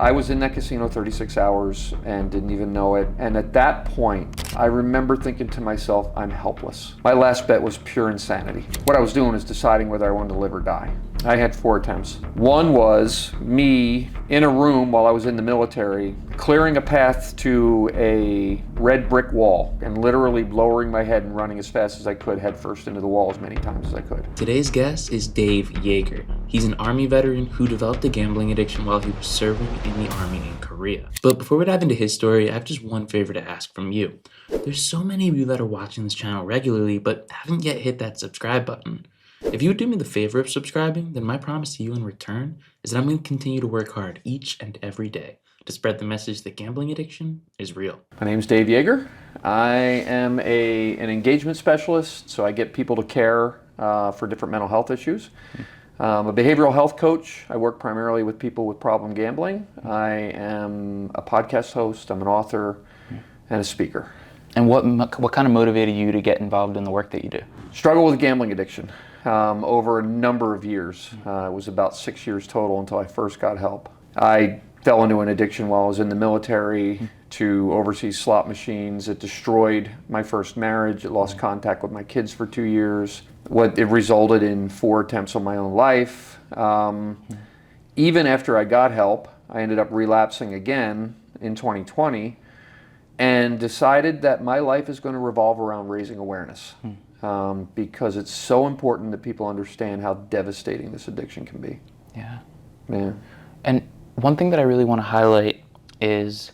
I was in that casino 36 hours and didn't even know it. And at that point, I remember thinking to myself, I'm helpless. My last bet was pure insanity. What I was doing is deciding whether I wanted to live or die. I had 4 attempts. One was me in a room while I was in the military, clearing a path to a red brick wall and literally lowering my head and running as fast as I could headfirst into the wall as many times as I could. Today's guest is Dave Yeager. He's an Army veteran who developed a gambling addiction while he was serving in the Army in Korea. But before we dive into his story, I have just one favor to ask from you. There's so many of you that are watching this channel regularly but haven't yet hit that subscribe button. If you would do me the favor of subscribing, then my promise to you in return is that I'm going to continue to work hard each and every day to spread the message that gambling addiction is real. My name's Dave Yeager. I am an engagement specialist, so I get people to care for different mental health issues. I'm a behavioral health coach. I work primarily with people with problem gambling. I am a podcast host, I'm an author, and a speaker. And what kind of motivated you to get involved in the work that you do? Struggle with gambling addiction over a number of years. It was about 6 years total until I first got help. I fell into an addiction while I was in the military to overseas slot machines. It destroyed my first marriage. It lost contact with my kids for 2 years. It resulted in 4 attempts on my own life. Even after I got help, I ended up relapsing again in 2020 and decided that my life is going to revolve around raising awareness. Because it's so important that people understand how devastating this addiction can be. Yeah. Yeah. And one thing that I really want to highlight is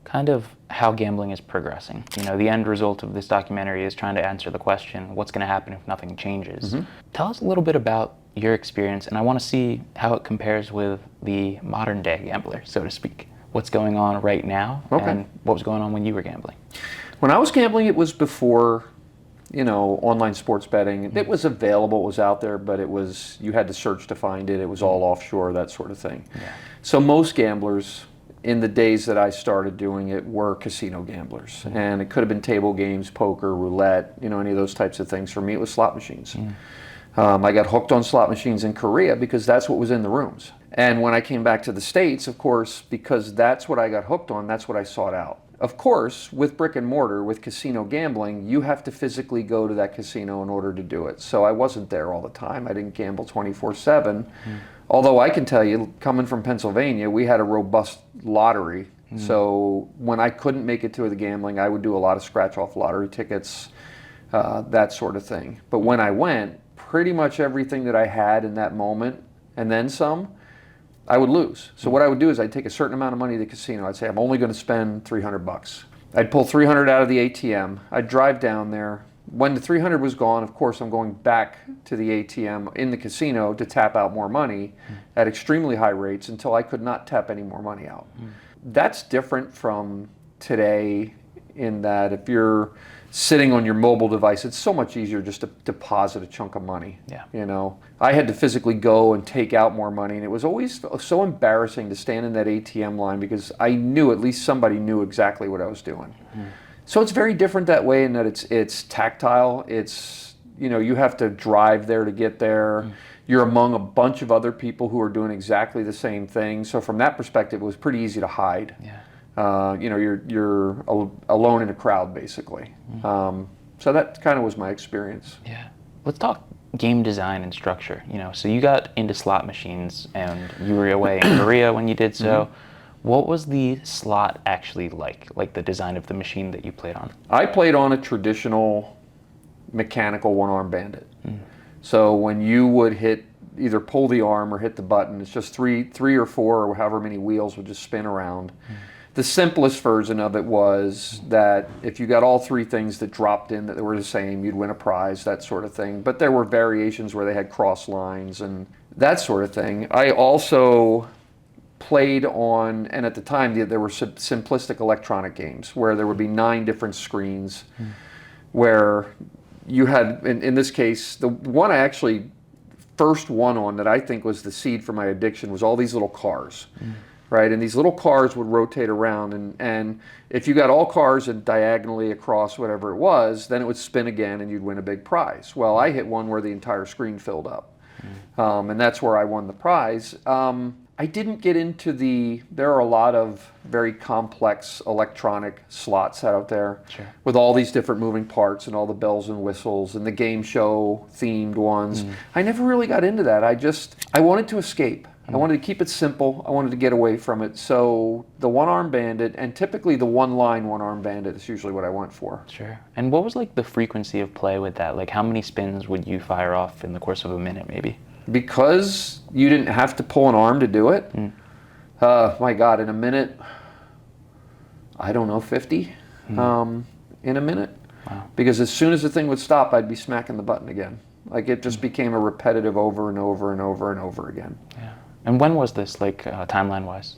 kind of how gambling is progressing. You know, the end result of this documentary is trying to answer the question, what's going to happen if nothing changes? Tell us a little bit about your experience, and I want to see how it compares with the modern day gambler, so to speak. What's going on right now, and what was going on when you were gambling? When I was gambling, it was before, online sports betting. It was available, it was out there, but you had to search to find it. It was all offshore, that sort of thing. Yeah. So most gamblers in the days that I started doing it were casino gamblers. And it could have been table games, poker, roulette, any of those types of things. For me, it was slot machines. I got hooked on slot machines in Korea because that's what was in the rooms. And when I came back to the States, of course, because that's what I got hooked on, that's what I sought out. Of course, with brick and mortar, with casino gambling, you have to physically go to that casino in order to do it. So I wasn't there all the time. I didn't gamble 24/7. Although I can tell you, coming from Pennsylvania, we had a robust lottery. So when I couldn't make it to the gambling, I would do a lot of scratch-off lottery tickets, that sort of thing. But when I went, pretty much everything that I had in that moment, and then some, I would lose. So what I would do is I'd take a certain amount of money to the casino. I'd say, I'm only going to spend $300. I'd pull $300 out of the ATM. I'd drive down there. When the $300 was gone, of course, I'm going back to the ATM in the casino to tap out more money at extremely high rates until I could not tap any more money out. That's different from today in that if you're sitting on your mobile device, it's so much easier just to deposit a chunk of money. Yeah. I had to physically go and take out more money, and it was always so embarrassing to stand in that ATM line because I knew at least somebody knew exactly what I was doing. So it's very different that way in that it's tactile. It's, you have to drive there to get there. You're among a bunch of other people who are doing exactly the same thing. So from that perspective, it was pretty easy to hide. Yeah. You're alone in a crowd, basically. So that kind of was my experience. Yeah. Let's talk game design and structure. So you got into slot machines and you were away in Korea when you did so. What was the slot actually like the design of the machine that you played on? I played on a traditional mechanical one-arm bandit. So when you would either pull the arm or hit the button, it's just three or four or however many wheels would just spin around. The simplest version of it was that if you got all 3 things that dropped in that were the same, you'd win a prize, that sort of thing. But there were variations where they had cross lines and that sort of thing. I also played on, and at the time there were simplistic electronic games where there would be 9 different screens where you had, in this case, the one I actually first won on that I think was the seed for my addiction was all these little cars. Right, and these little cars would rotate around, and if you got all cars and diagonally across whatever it was, then it would spin again and you'd win a big prize. Well, I hit one where the entire screen filled up, and that's where I won the prize. I didn't get into there are a lot of very complex electronic slots out there Sure. with all these different moving parts and all the bells and whistles and the game show themed ones. I never really got into that. I wanted to escape. I wanted to keep it simple. I wanted to get away from it. So the one-arm bandit, and typically the one-line one-arm bandit is usually what I went for. Sure. And what was like the frequency of play with that? Like how many spins would you fire off in the course of a minute maybe? Because you didn't have to pull an arm to do it, my God, in a minute, I don't know, 50 in a minute. Wow. Because as soon as the thing would stop, I'd be smacking the button again. Like it just became a repetitive over and over and over and over again. Yeah. And when was this, like timeline-wise?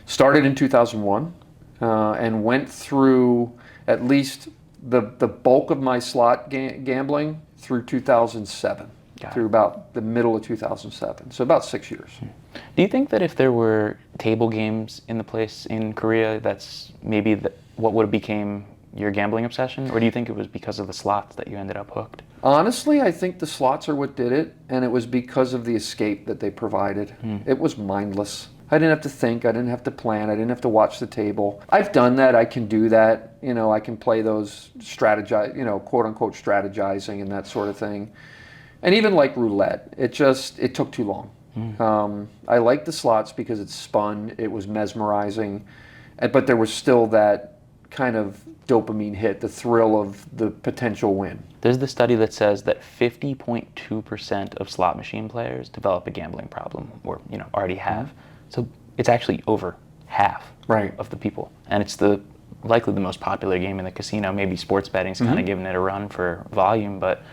Started in 2001 and went through at least the bulk of my slot gambling through 2007. Through about the middle of 2007, so about 6 years. Do you think that if there were table games in the place in Korea, that's maybe what would have became your gambling obsession? Or do you think it was because of the slots that you ended up hooked? Honestly, I think the slots are what did it, and it was because of the escape that they provided. It was mindless. I didn't have to think, I didn't have to plan, I didn't have to watch the table. I've done that, I can do that. You know, I can play those quote unquote strategizing and that sort of thing. And even like roulette, it took too long. I liked the slots because it's spun, it was mesmerizing, but there was still that kind of dopamine hit, the thrill of the potential win. There's the study that says that 50.2% of slot machine players develop a gambling problem, or already have. So it's actually over half of the people, and it's likely the most popular game in the casino. Maybe sports betting's kind of giving it a run for volume, but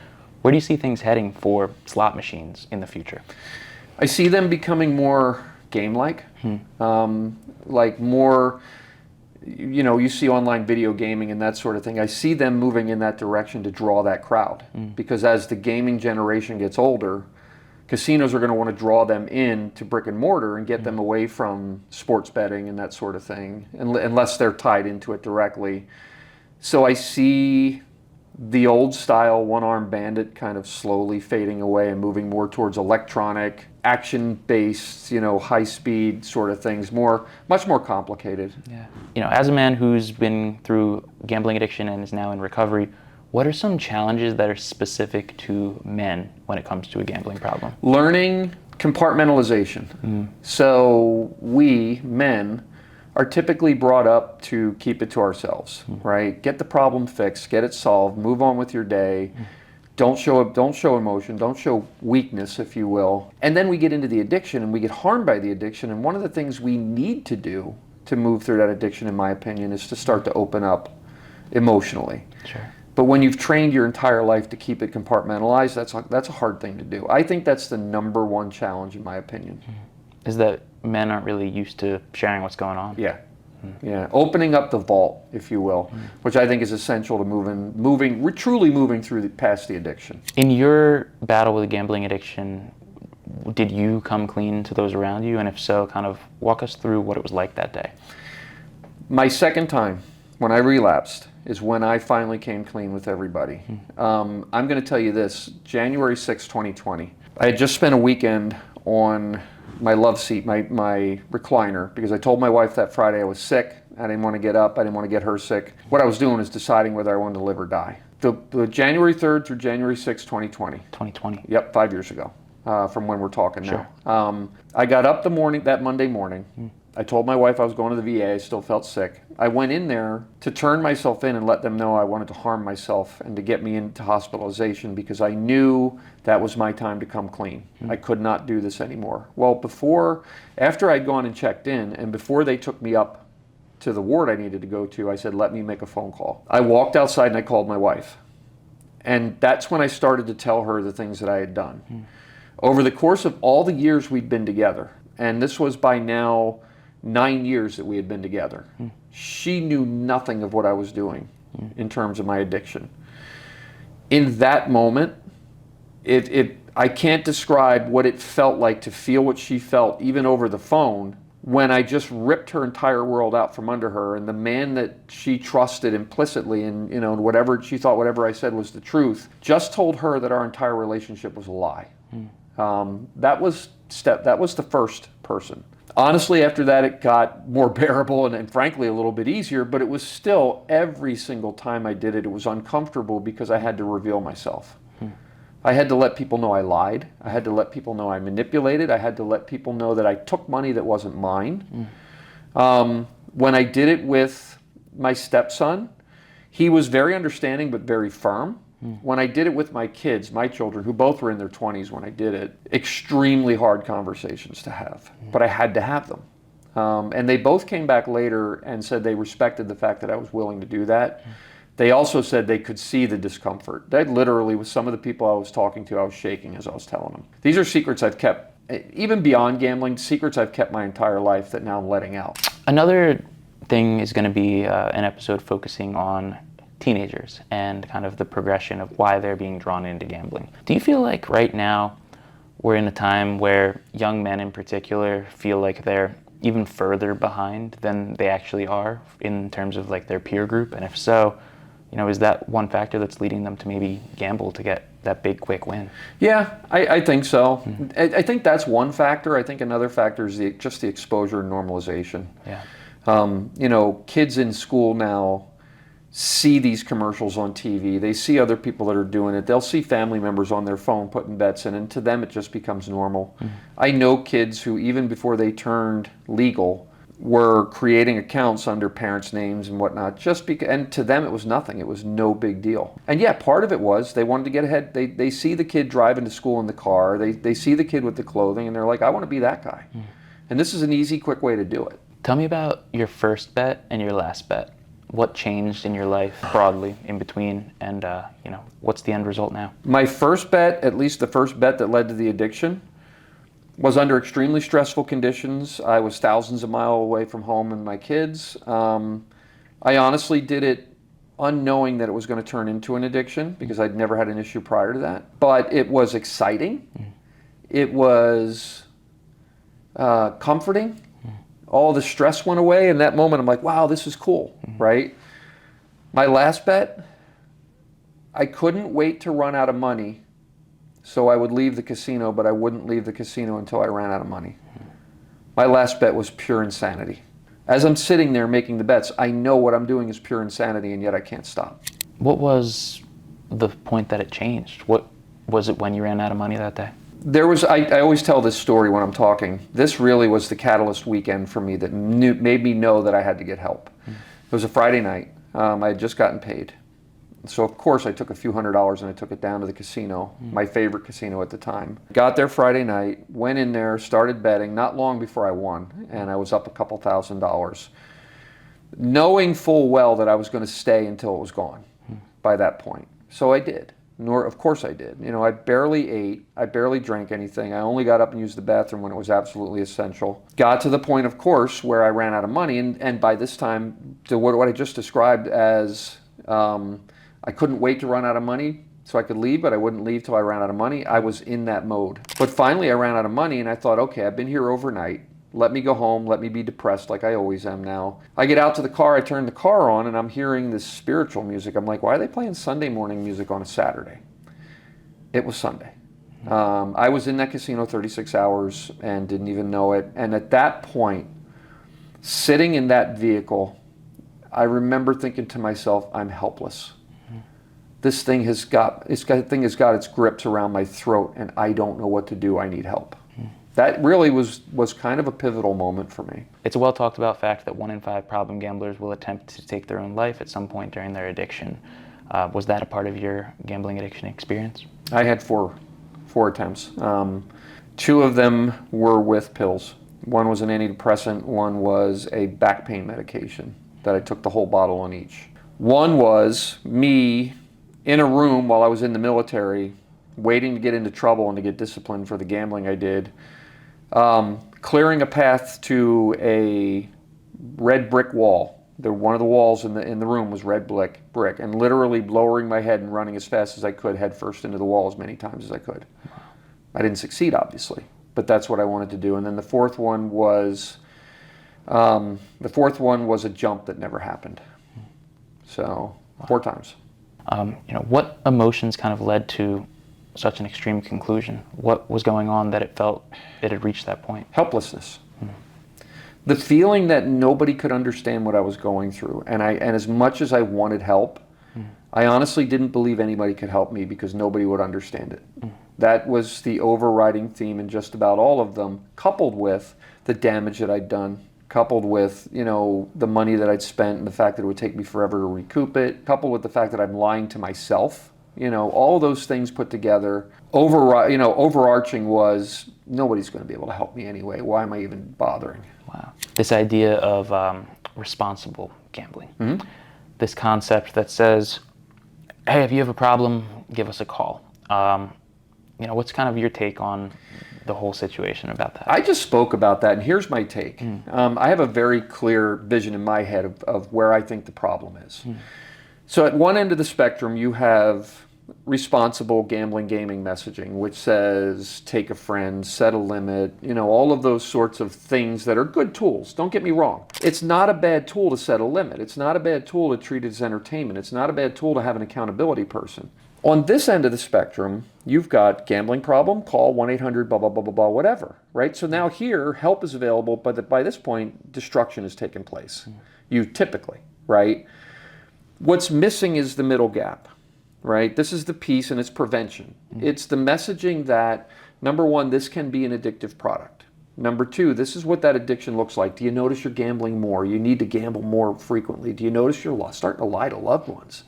where do you see things heading for slot machines in the future? I see them becoming more game-like, like more, you see online video gaming and that sort of thing. I see them moving in that direction to draw that crowd, because as the gaming generation gets older, casinos are going to want to draw them in to brick and mortar and get them away from sports betting and that sort of thing, unless they're tied into it directly. So I see the old style one-arm bandit kind of slowly fading away and moving more towards electronic, action-based, high-speed sort of things, much more complicated. Yeah. As a man who's been through gambling addiction and is now in recovery, what are some challenges that are specific to men when it comes to a gambling problem? Learning compartmentalization. So we, men, are typically brought up to keep it to ourselves, right? Get the problem fixed, get it solved, move on with your day. Don't show emotion, don't show weakness, if you will. And then we get into the addiction and we get harmed by the addiction. And one of the things we need to do to move through that addiction, in my opinion, is to start to open up emotionally. Sure. But when you've trained your entire life to keep it compartmentalized, that's a hard thing to do. I think that's the number one challenge, in my opinion. Is that men aren't really used to sharing what's going on? Yeah. Yeah, opening up the vault, if you will, which I think is essential to truly moving through past the addiction. In your battle with gambling addiction, did you come clean to those around you? And if so, kind of walk us through what it was like that day. My second time, when I relapsed, is when I finally came clean with everybody. I'm going to tell you this, January 6, 2020. I had just spent a weekend on my love seat, my recliner, because I told my wife that Friday I was sick. I didn't want to get up. I didn't want to get her sick. What I was doing is deciding whether I wanted to live or die. The January 3rd through January 6, 2020. 2020. Yep, 5 years ago, from when we're talking Sure. now. I got up that Monday morning. I told my wife I was going to the VA. I still felt sick. I went in there to turn myself in and let them know I wanted to harm myself and to get me into hospitalization because I knew that was my time to come clean. I could not do this anymore. Well, after I'd gone and checked in and before they took me up to the ward I needed to go to, I said, let me make a phone call. I walked outside and I called my wife. And that's when I started to tell her the things that I had done. Over the course of all the years we'd been together, and this was by now 9 years that we had been together. She knew nothing of what I was doing in terms of my addiction. In that moment, I can't describe what it felt like to feel what she felt, even over the phone, when I just ripped her entire world out from under her, and the man that she trusted implicitly, and whatever she thought, whatever I said was the truth, just told her that our entire relationship was a lie. That was the first person. Honestly, after that, it got more bearable and frankly a little bit easier, but it was still, every single time I did it, it was uncomfortable because I had to reveal myself. I had to let people know I lied. I had to let people know I manipulated. I had to let people know that I took money that wasn't mine. When I did it with my stepson, he was very understanding but very firm. When I did it with my kids, my children, who both were in their 20s when I did it, extremely hard conversations to have, but I had to have them. And they both came back later and said they respected the fact that I was willing to do that. They also said they could see the discomfort. They literally, with some of the people I was talking to, I was shaking as I was telling them. These are secrets I've kept, even beyond gambling, secrets I've kept my entire life that now I'm letting out. Another thing is going to be an episode focusing on teenagers and kind of the progression of why they're being drawn into gambling. Do you feel like right now we're in a time where young men in particular feel like they're even further behind than they actually are in terms of like their peer group? And if so, is that one factor that's leading them to maybe gamble to get that big quick win? Yeah, I think so. I think that's one factor. I think another factor is just the exposure and normalization. Yeah. Kids in school now see these commercials on TV. They see other people that are doing it. They'll see family members on their phone putting bets in, and to them it just becomes normal. I know kids who, even before they turned legal, were creating accounts under parents' names and whatnot, and to them it was nothing. It was no big deal. And yeah, part of it was they wanted to get ahead. They see the kid driving to school in the car. They see the kid with the clothing, and they're like, I want to be that guy. And this is an easy, quick way to do it. Tell me about your first bet and your last bet. What changed in your life broadly in between, and what's the end result now? My first bet, at least the first bet that led to the addiction, was under extremely stressful conditions. I was thousands of miles away from home and my kids. I honestly did it unknowing that it was going to turn into an addiction because I'd never had an issue prior to that. But it was exciting. It was comforting. All the stress went away. In that moment, I'm like, wow, this is cool, right? My last bet, I couldn't wait to run out of money, so I would leave the casino, but I wouldn't leave the casino until I ran out of money. My last bet was pure insanity. As I'm sitting there making the bets, I know what I'm doing is pure insanity, and yet I can't stop. What was the point that it changed? What was it when you ran out of money that day? I always tell this story when I'm talking. This really was the catalyst weekend for me that made me know that I had to get help. It was a Friday night. I had just gotten paid. So of course I took a few $100s and I took it down to the casino, my favorite casino at the time. Got there Friday night, went in there, started betting, not long before I won, and I was up a couple $1,000s. Knowing full well that I was going to stay until it was gone by that point. So I did. Of course I did. I barely ate. I barely drank anything. I only got up and used the bathroom when it was absolutely essential. Got to the point, of course, where I ran out of money. And by this time, to what I just described as I couldn't wait to run out of money so I could leave, but I wouldn't leave till I ran out of money. I was in that mode. But finally, I ran out of money, and I thought, okay, I've been here overnight. Let me go home. Let me be depressed like I always am now. I get out to the car. I turn the car on, and I'm hearing this spiritual music. I'm like, why are they playing Sunday morning music on a Saturday? It was Sunday. I was in that casino 36 hours and didn't even know it. And at that point, sitting in that vehicle, I remember thinking to myself, I'm helpless. This thing has got its grips around my throat, and I don't know what to do. I need help. That really was kind of a pivotal moment for me. It's a well talked about fact that 1 in 5 problem gamblers will attempt to take their own life at some point during their addiction. Was that a part of your gambling addiction experience? I had four attempts. 2 of them were with pills. One was an antidepressant, one was a back pain medication that I took the whole bottle on each. One was me in a room while I was in the military, waiting to get into trouble and to get disciplined for the gambling I did. Clearing a path to a red brick wall. One of the walls in the room was red brick, and literally lowering my head and running as fast as I could, head first into the wall as many times as I could. I didn't succeed, obviously, but that's what I wanted to do. And then the fourth one was a jump that never happened. So 4 times. What emotions kind of led to such an extreme conclusion? What was going on that it felt it had reached that point? Helplessness. The feeling that nobody could understand what I was going through, and as much as I wanted help, I honestly didn't believe anybody could help me because nobody would understand it. That was the overriding theme in just about all of them, coupled with the damage that I'd done, coupled with, you know, the money that I'd spent and the fact that it would take me forever to recoup it, coupled with the fact that I'm lying to myself. You know, all those things put together, overarching was nobody's going to be able to help me anyway. Why am I even bothering? Wow. This idea of responsible gambling. This concept that says, hey, if you have a problem, give us a call. You know, what's kind of your take on the whole situation about that? I just spoke about that, and here's my take. I have a very clear vision in my head of where I think the problem is. So at one end of the spectrum, you have responsible gambling gaming messaging, which says take a friend, set a limit, you know, all of those sorts of things that are good tools. Don't get me wrong. It's not a bad tool to set a limit. It's not a bad tool to treat it as entertainment. It's not a bad tool to have an accountability person. On this end of the spectrum, you've got gambling problem, call 1-800 blah, blah, blah, blah, blah, whatever, right? So now here, help is available, but by this point, destruction has taken place. You typically, right? What's missing is the middle gap. Right? This is the piece, and it's prevention. It's the messaging that, number one, this can be an addictive product. Number two, this is what that addiction looks like. Do you notice you're gambling more? You need to gamble more frequently. Do you notice you're starting to lie to loved ones?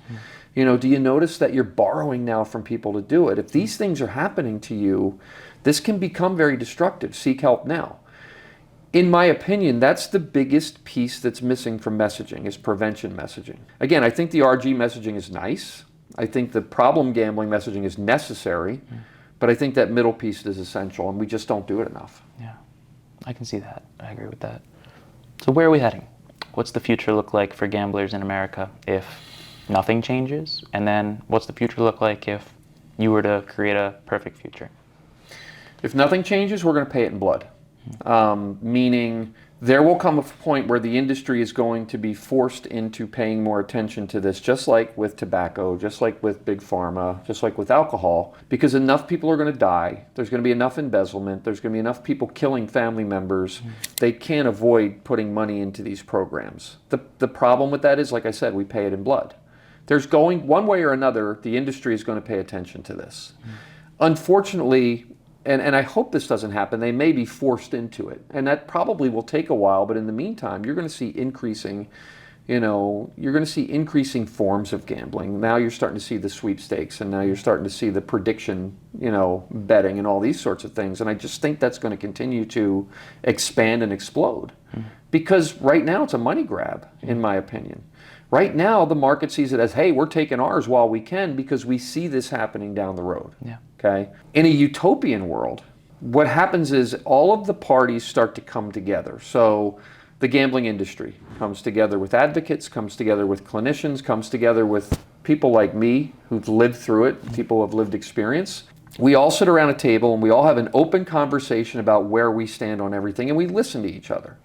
You know, do you notice that you're borrowing now from people to do it? If these things are happening to you, this can become very destructive. Seek help now. In my opinion, that's the biggest piece that's missing from messaging, is prevention messaging. Again, I think the RG messaging is nice. I think the problem gambling messaging is necessary, but I think that middle piece is essential, and we just don't do it enough. Yeah, I can see that. I agree with that. So where are we heading? What's the future look like for gamblers in America if nothing changes? And then what's the future look like if you were to create a perfect future? If nothing changes, we're going to pay it in blood. Meaning there will come a point where the industry is going to be forced into paying more attention to this, just like with tobacco, just like with big pharma, just like with alcohol, because enough people are going to die. There's going to be enough embezzlement. There's going to be enough people killing family members. They can't avoid putting money into these programs. The problem with that is, like I said, we pay it in blood. There's going, one way or another, the industry is going to pay attention to this. Unfortunately, and I hope this doesn't happen, they may be forced into it. And that probably will take a while, but in the meantime, you're going to see increasing, you're going to see increasing forms of gambling. Now you're starting to see the sweepstakes, and now you're starting to see the prediction, betting and all these sorts of things. And I just think that's going to continue to expand and explode. Because right now it's a money grab, in my opinion. Right now, the market sees it as, hey, we're taking ours while we can because we see this happening down the road. Yeah. Okay? In a utopian world, what happens is all of the parties start to come together. So the gambling industry comes together with advocates, comes together with clinicians, comes together with people like me who've lived through it, people who have lived experience. We all sit around a table and we all have an open conversation about where we stand on everything, and we listen to each other.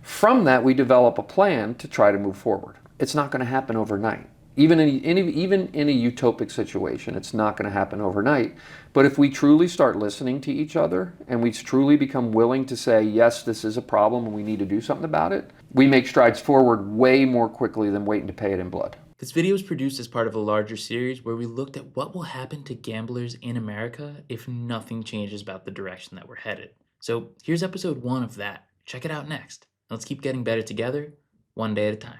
From that, we develop a plan to try to move forward. It's not going to happen overnight. Even in a utopic situation, it's not going to happen overnight. But if we truly start listening to each other and we truly become willing to say, yes, this is a problem and we need to do something about it, we make strides forward way more quickly than waiting to pay it in blood. This video was produced as part of a larger series where we looked at what will happen to gamblers in America if nothing changes about the direction that we're headed. So here's episode 1 of that. Check it out next. Let's keep getting better together, one day at a time.